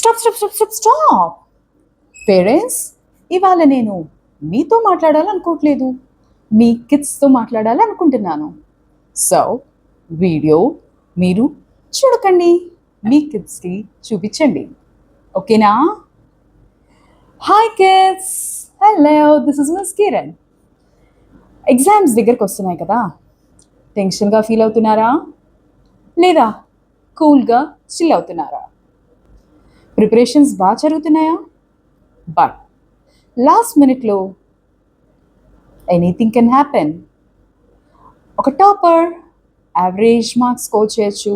Stop stop stop stop stop. Parents, ఇవాళ నేను మీతో మాట్లాడాలనుకోవట్లేదు, మీ కిడ్స్తో మాట్లాడాలనుకుంటున్నాను. సో వీడియో మీరు చూడకండి, మీ కిడ్స్కి చూపించండి. ఓకేనా? Hi kids, hello, this is miss Kiran. Exams దగ్గరకు వస్తున్నాయి కదా, టెన్షన్గా ఫీల్ అవుతున్నారా లేదా కూల్గా చిల్ అవుతున్నారా? ప్రిపరేషన్స్ బాగా జరుగుతున్నాయా? బట్ లాస్ట్ మినిట్లో ఎనీథింగ్ కెన్ హ్యాపెన్. ఒక టాపర్ యావరేజ్ మార్క్స్ స్కోర్ చేయొచ్చు,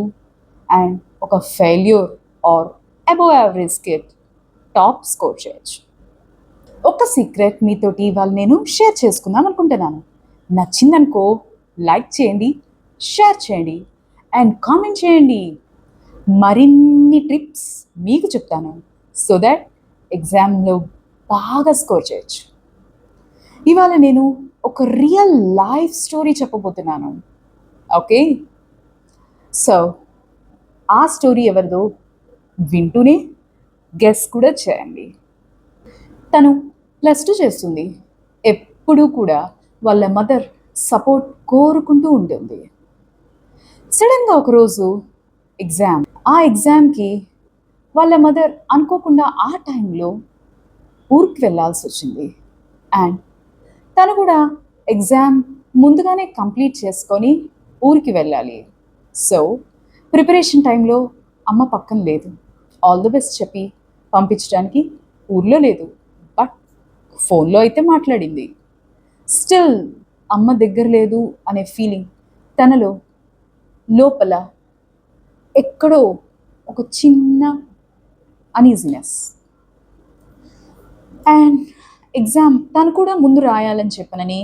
అండ్ ఒక failure or above average kid top score చేయొచ్చు. ఒక సీక్రెట్ మీతోటి ఇవాళ నేను షేర్ చేసుకుందాం అనుకుంటున్నాను. నచ్చిందనుకో లైక్ చేయండి, షేర్ చేయండి అండ్ కామెంట్ చేయండి. మరిన్ని ట్రిప్స్ మీకు చెప్తాను సో దట్ ఎగ్జామ్లో బాగా స్కోర్ చేయొచ్చు. ఇవాళ నేను ఒక రియల్ లైఫ్ స్టోరీ చెప్పబోతున్నాను. ఓకే, సో ఆ స్టోరీ ఎవరిదో వింటూనే గెస్ కూడా చేయండి. తను +2 చేస్తుంది. ఎప్పుడూ కూడా వాళ్ళ మదర్ సపోర్ట్ కోరుకుంటూ ఉంటుంది. సడన్గా ఒకరోజు ఆ ఎగ్జామ్కి వాళ్ళ మదర్ అనుకోకుండా ఆ టైంలో ఊరికి వెళ్ళాల్సి వచ్చింది. అండ్ తను కూడా ఎగ్జామ్ ముందుగానే కంప్లీట్ చేసుకొని ఊరికి వెళ్ళాలి. సో ప్రిపరేషన్ టైంలో అమ్మ పక్కన లేదు. ఆల్ ది బెస్ట్ చెప్పి పంపించడానికి ఊర్లో లేదు, బట్ ఫోన్లో అయితే మాట్లాడింది. స్టిల్ అమ్మ దగ్గర లేదు అనే ఫీలింగ్ తనలో లోపల ఎక్కడో ఒక చిన్న అనీజినెస్. అండ్ ఎగ్జామ్ తను కూడా ముందు రాయాలని చెప్పనని,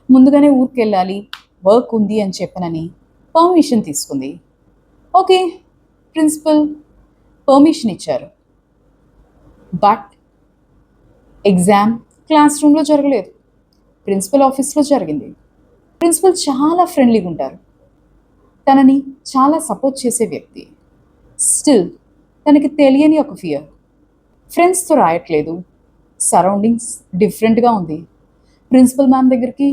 ముందుగానే ఊరికి వెళ్ళాలి, వర్క్ ఉంది అని చెప్పనని పర్మిషన్ తీసుకుంది. ఓకే, ప్రిన్సిపల్ పర్మిషన్ ఇచ్చారు. బట్ ఎగ్జామ్ క్లాస్ రూమ్లో జరగలేదు, ప్రిన్సిపల్ ఆఫీస్లో జరిగింది. ప్రిన్సిపల్ చాలా ఫ్రెండ్లీగా ఉంటారు, తనని చాలా సపోర్ట్ చేసే వ్యక్తి. స్టిల్ తనకి తెలియని ఒక ఫియర్. ఫ్రెండ్స్తో రాయట్లేదు, సరౌండింగ్స్ డిఫరెంట్గా ఉంది. ప్రిన్సిపల్ మ్యామ్ దగ్గరికి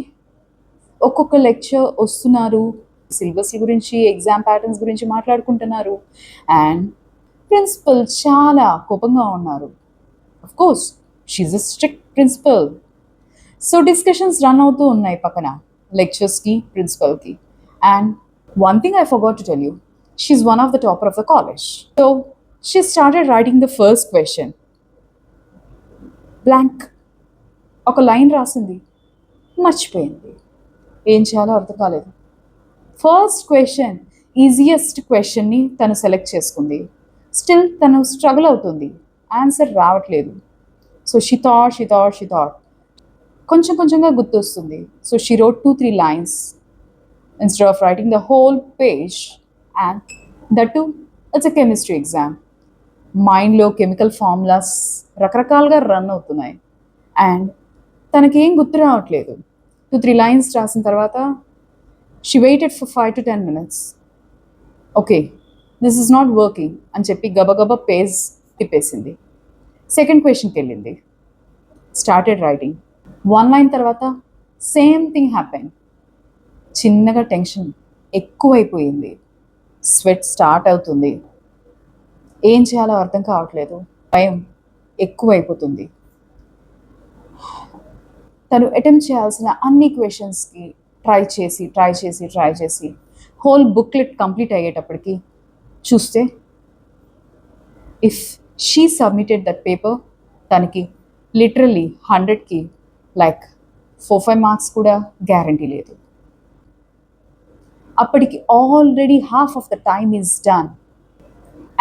ఒక్కొక్క లెక్చర్ వస్తున్నారు, సిలబస్ గురించి, ఎగ్జామ్ ప్యాటర్న్స్ గురించి మాట్లాడుకుంటున్నారు. అండ్ ప్రిన్సిపల్ చాలా కోపంగా ఉన్నారు. Of course she's a strict principal. So discussions run అవుతూ ఉన్నాయి పక్కన, లెక్చర్స్కి, ప్రిన్సిపల్కి. And one thing I forgot to tell you, she's one of the topper of the college. So she started writing the first question. Blank, ఒక line రాసింది, మర్చిపోయింది. ఏం చేయాలో అర్థం కాలేదు. ఫస్ట్ క్వశ్చన్, ఈజియెస్ట్ క్వశ్చన్ని తను సెలెక్ట్ చేసుకుంది. స్టిల్ తను స్ట్రగుల్ అవుతుంది, ఆన్సర్ రావట్లేదు. సో షీ థాట్ కొంచెం కొంచెంగా గుర్తొస్తుంది. So she wrote 2-3 lines instead of writing the whole page. And that too, it's a chemistry exam. మైండ్లో కెమికల్ ఫార్ములాస్ రకరకాలుగా రన్ అవుతున్నాయి. అండ్ తనకేం గుర్తు రావట్లేదు. 2-3 lines రాసిన తర్వాత she waited for 5-10 minutes. Okay, this is not working అని చెప్పి గబగబా పేజ్ తిప్పేసింది. సెకండ్ క్వశ్చన్కి వెళ్ళింది, స్టార్టెడ్ రైటింగ్. 1 line తర్వాత సేమ్ థింగ్ హ్యాపెన్. చిన్నగా టెన్షన్ ఎక్కువైపోయింది, స్వెట్ స్టార్ట్ అవుతుంది. ఏం చేయాలో అర్థం కావట్లేదు, భయం ఎక్కువైపోతుంది. తను అటెంప్ట్ చేయాల్సిన అన్ని క్వశ్చన్స్కి ట్రై చేసి హోల్ బుక్లెట్ కంప్లీట్ అయ్యేటప్పటికి చూస్తే if she submitted that paper, తనకి లిటరల్లీ 100కి లైక్ 4-5 మార్క్స్ కూడా గ్యారంటీ లేదు. అప్పటికి already half of the time is done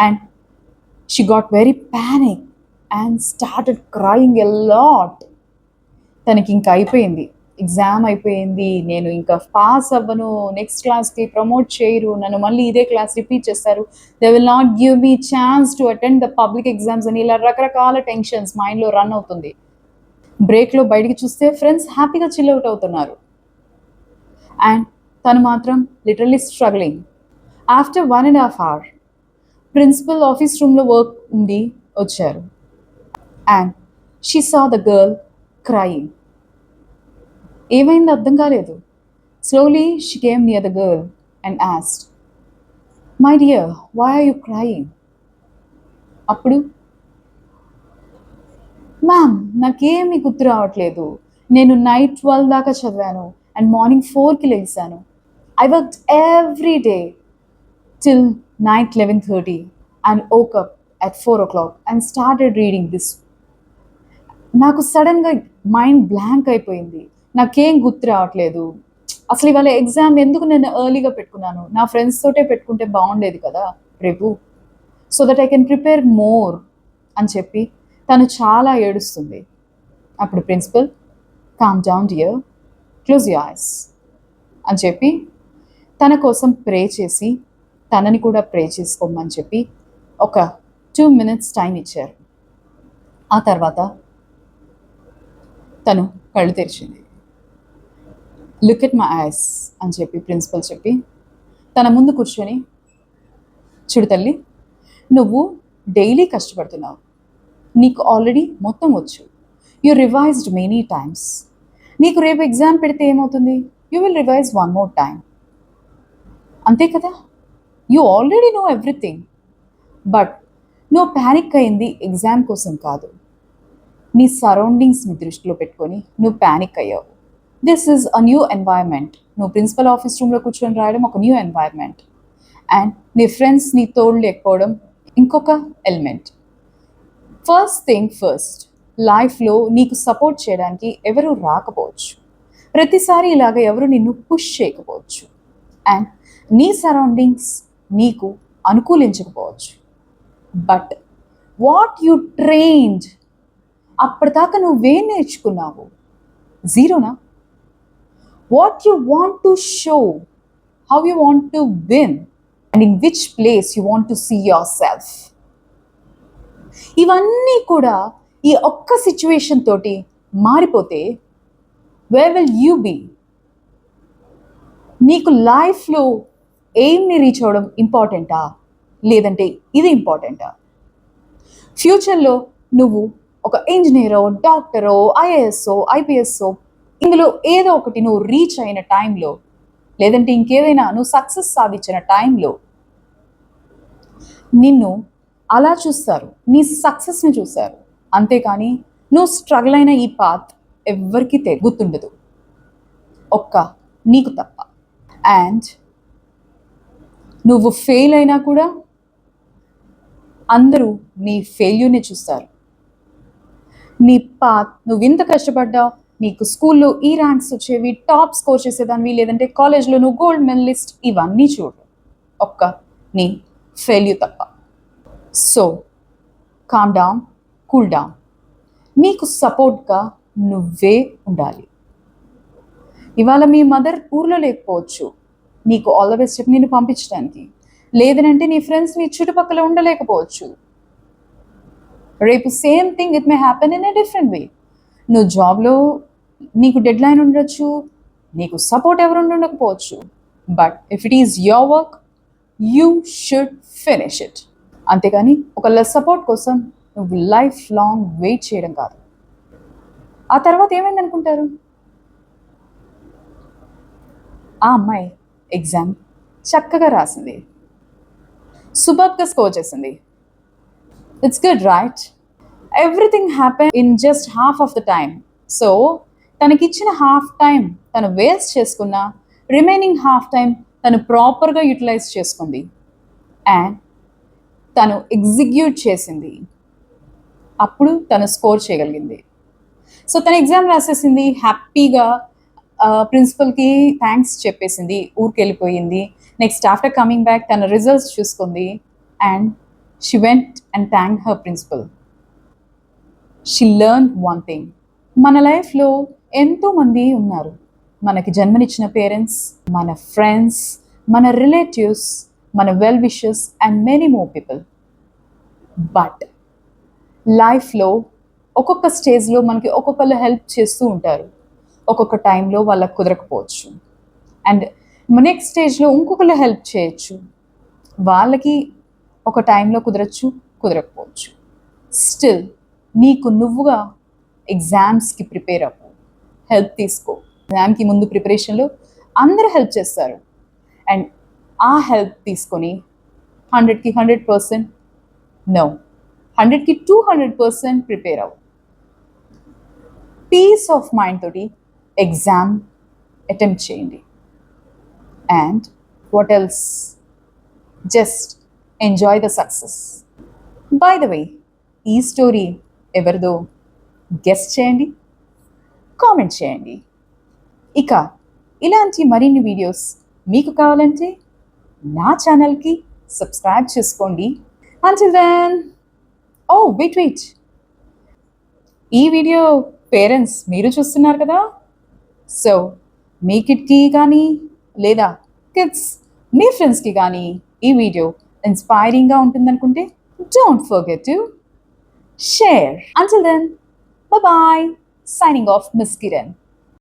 and she got very panic and started crying a lot. తనకి ఇంకా అయిపోయింది, ఎగ్జామ్ అయిపోయింది, నేను ఇంకా పాస్ అవ్వను, నెక్స్ట్ క్లాస్కి ప్రమోట్ చేయరు, నన్ను మళ్ళీ ఇదే క్లాస్ రిపీట్ చేస్తారు, they will not give me chance to attend the public exams అని ఇలా రకరకాల టెన్షన్స్ మైండ్లో రన్ అవుతుంది. బ్రేక్లో బయటికి చూస్తే ఫ్రెండ్స్ హ్యాపీగా చిల్ అవుట్ అవుతున్నారు. అండ్ తను మాత్రం literally struggling. After 1.5 hours principal office రూమ్లో వర్క్ ఉంది, వచ్చారు. And she saw the girl crying. ఏమైంది అర్థం కాలేదు. Slowly she came near the girl and asked, my dear, why are you crying? అప్పుడు, మ్యామ్, నాకేమీ గుర్తు రావట్లేదు. నేను నైట్ 12 దాకా చదివాను అండ్ మార్నింగ్ 4కి లేచాను. I worked every day till night 11:30 and woke up at 4 o'clock and started reading this. నాకు సడన్గా మైండ్ బ్లాంక్ అయిపోయింది. నాకేం గుర్తు రావట్లేదు. అసలు ఇవాళ ఎగ్జామ్ ఎందుకు నేను ఎర్లీగా పెట్టుకున్నాను? నా ఫ్రెండ్స్ తోటే పెట్టుకుంటే బాగుండేది కదా రేపు, so that I can prepare more అని చెప్పి తను చాలా ఏడుస్తుంది. అప్పుడు principal, calm down dear, close your eyes అని చెప్పి తన కోసం ప్రే చేసి తనని కూడా ప్రే చేసుకోమని చెప్పి ఒక 2 minutes టైం ఇచ్చారు. ఆ తర్వాత తను కళ్ళు తెరిచింది. లుక్ ఎట్ మై ఐస్ అని చెప్పి ప్రిన్సిపల్ చెప్పి తన ముందు కూర్చొని, చూడు తల్లి, నువ్వు డైలీ కష్టపడుతున్నావు, నీకు ఆల్రెడీ మొత్తం వచ్చు, యూ రివైజ్డ్ మెనీ టైమ్స్. నీకు రేపు ఎగ్జామ్ పెడితే ఏమవుతుంది? You will revise 1 more time, అంతే కదా? You already know everything. But నువ్వు ప్యానిక్ అయింది ఎగ్జామ్ కోసం కాదు, నీ సరౌండింగ్స్ని దృష్టిలో పెట్టుకొని నువ్వు ప్యానిక్ అయ్యావు. This is a new environment. నువ్వు ప్రిన్సిపల్ ఆఫీస్ రూమ్లో కూర్చొని రాయడం ఒక న్యూ ఎన్వైర్న్మెంట్. అండ్ నీ ఫ్రెండ్స్ నీ తోడు లేకపోవడం ఇంకొక ఎలిమెంట్. ఫస్ట్ థింగ్ ఫస్ట్, లైఫ్లో నీకు సపోర్ట్ చేయడానికి ఎవరు రాకపోవచ్చు, ప్రతిసారి ఇలాగ ఎవరు నిన్ను పుష్ చేయకపోవచ్చు, అండ్ నీ సరౌండింగ్స్ నీకు అనుకూలించకపోవచ్చు. బట్ వాట్ యు ట్రైన్డ్, అప్పటిదాకా నువ్వేం నేర్చుకున్నావు? జీరోనా? What you want to show, how you want to win, and in which place you want to see yourself. ఇవన్నీ కూడా ఈ ఒక్క సిచ్యువేషన్ తోటి మారిపోతే వేర్ విల్ యూ బీ? నీకు లైఫ్లో ఎయిమ్ని రీచ్ అవ్వడం ఇంపార్టెంటా, లేదంటే ఇది ఇంపార్టెంటా? ఫ్యూచర్లో నువ్వు ఒక ఇంజనీరో, డాక్టరో, ఐఏఎస్ఓ, ఐపీఎస్ఓ, ఇందులో ఏదో ఒకటి నువ్వు రీచ్ అయిన టైంలో, లేదంటే ఇంకేదైనా నువ్వు సక్సెస్ సాధించిన టైంలో నిన్ను అలా చూస్తారు, నీ సక్సెస్ని చూస్తారు. అంతేకాని నువ్వు స్ట్రగుల్ అయిన ఈ పాత్ ఎవ్వరికీ గుర్తుండదు, ఒక్క నీకు తప్ప. అండ్ నువ్వు ఫెయిల్ అయినా కూడా అందరూ నీ ఫెయిల్యూర్ని చూస్తారు. నీ పాత్, నువ్వు ఇంత కష్టపడ్డావు, నీకు స్కూల్లో ఈ ర్యాంక్స్ వచ్చేవి, టాప్ స్కోర్ చేసేదానివి, లేదంటే కాలేజ్లో నువ్వు గోల్డ్ మెడలిస్ట్, ఇవన్నీ చూడు, ఒక్క నీ ఫెయిల్యూర్ తప్ప. So calm down, cool down. నీకు సపోర్ట్గా నువ్వే ఉండాలి. ఇవాళ మీ మదర్ ఊర్లో లేకపోవచ్చు, నీకు ఆల్ ద బెస్ట్ చెప్పి నేను పంపించడానికి, లేదనంటే నీ ఫ్రెండ్స్ నీ చుట్టుపక్కల ఉండలేకపోవచ్చు. రేపు same thing it may happen in a different way. నువ్వు జాబ్లో నీకు డెడ్ లైన్ ఉండొచ్చు, నీకు సపోర్ట్ ఎవరు ఉండకపోవచ్చు. But if it is your work, you should finish it. అంతేగాని ఒకళ్ళ సపోర్ట్ కోసం నువ్వు లైఫ్ లాంగ్ వెయిట్ చేయడం కాదు. ఆ తర్వాత ఏమైంది అనుకుంటారు? ఆ అమ్మాయి ఎగ్జామ్ చక్కగా రాసింది, సూపర్గా స్కోర్ చేసింది. It's good, right? Everything happen in just half of the time. So తనకిచ్చిన హాఫ్ టైం తను వేస్ట్ చేసుకున్న, రిమైనింగ్ హాఫ్ టైం తను ప్రాపర్గా యూటిలైజ్ చేసుకుంది అండ్ తను ఎగ్జిక్యూట్ చేసింది. అప్పుడు తను స్కోర్ చేయగలిగింది. సో తన ఎగ్జామ్ రాసేసింది హ్యాపీగా, ప్రిన్సిపల్కి థ్యాంక్స్ చెప్పేసింది, ఊరికి వెళ్ళిపోయింది. నెక్స్ట్ ఆఫ్టర్ కమింగ్ బ్యాక్ తన రిజల్ట్స్ చూసుకుంది and she went and thank her principal. She learn one thing. మన లైఫ్లో ఎంతోమంది ఉన్నారు, మనకి జన్మనిచ్చిన పేరెంట్స్, మన ఫ్రెండ్స్, మన రిలేటివ్స్, మన well wishers and many more people. But లైఫ్లో ఒక్కొక్క స్టేజ్లో మనకి ఒక్కొక్కరు హెల్ప్ చేస్తూ ఉంటారు. ఒక్కొక్క టైంలో వాళ్ళకి కుదరకపోవచ్చు అండ్ నెక్స్ట్ స్టేజ్లో ఇంకొకరు హెల్ప్ చేయొచ్చు, వాళ్ళకి ఒక టైంలో కుదరచ్చు, కుదరకపోవచ్చు. స్టిల్ నీకు నువ్వుగా ఎగ్జామ్స్కి ప్రిపేర్ అవ్వు, హెల్ప్ తీసుకో. ఎగ్జామ్కి ముందు ప్రిపరేషన్లో అందరూ హెల్ప్ చేస్తారు, అండ్ ఆ హెల్ప్ తీసుకొని 100కి 100%, నో 100కి 200% ప్రిపేర్ అవ్వు. పీస్ ఆఫ్ మైండ్ తోటి ఎగ్జామ్ అటెంప్ట్ చేయండి. And what else, just enjoy the success. By the way, ఈ స్టోరీ ఎవరిదో గెస్ చేయండి, కామెంట్ చేయండి. ఇక ఇలాంటి మరిన్ని వీడియోస్ మీకు కావాలంటే నా ఛానల్కి సబ్స్క్రైబ్ చేసుకోండి. అంటిల్ దెన్, ఓ వెయిట్, ఈ వీడియో పేరెంట్స్ మీరు చూస్తున్నారు కదా, సో మీ కిడ్కి కానీ లేదా కిడ్స్ మీ ఫ్రెండ్స్కి కానీ ఈ వీడియో ఇన్స్పైరింగ్గా ఉంటుందనుకుంటే don't forget to share. Until then, bye bye. Signing off, Miss Kiran.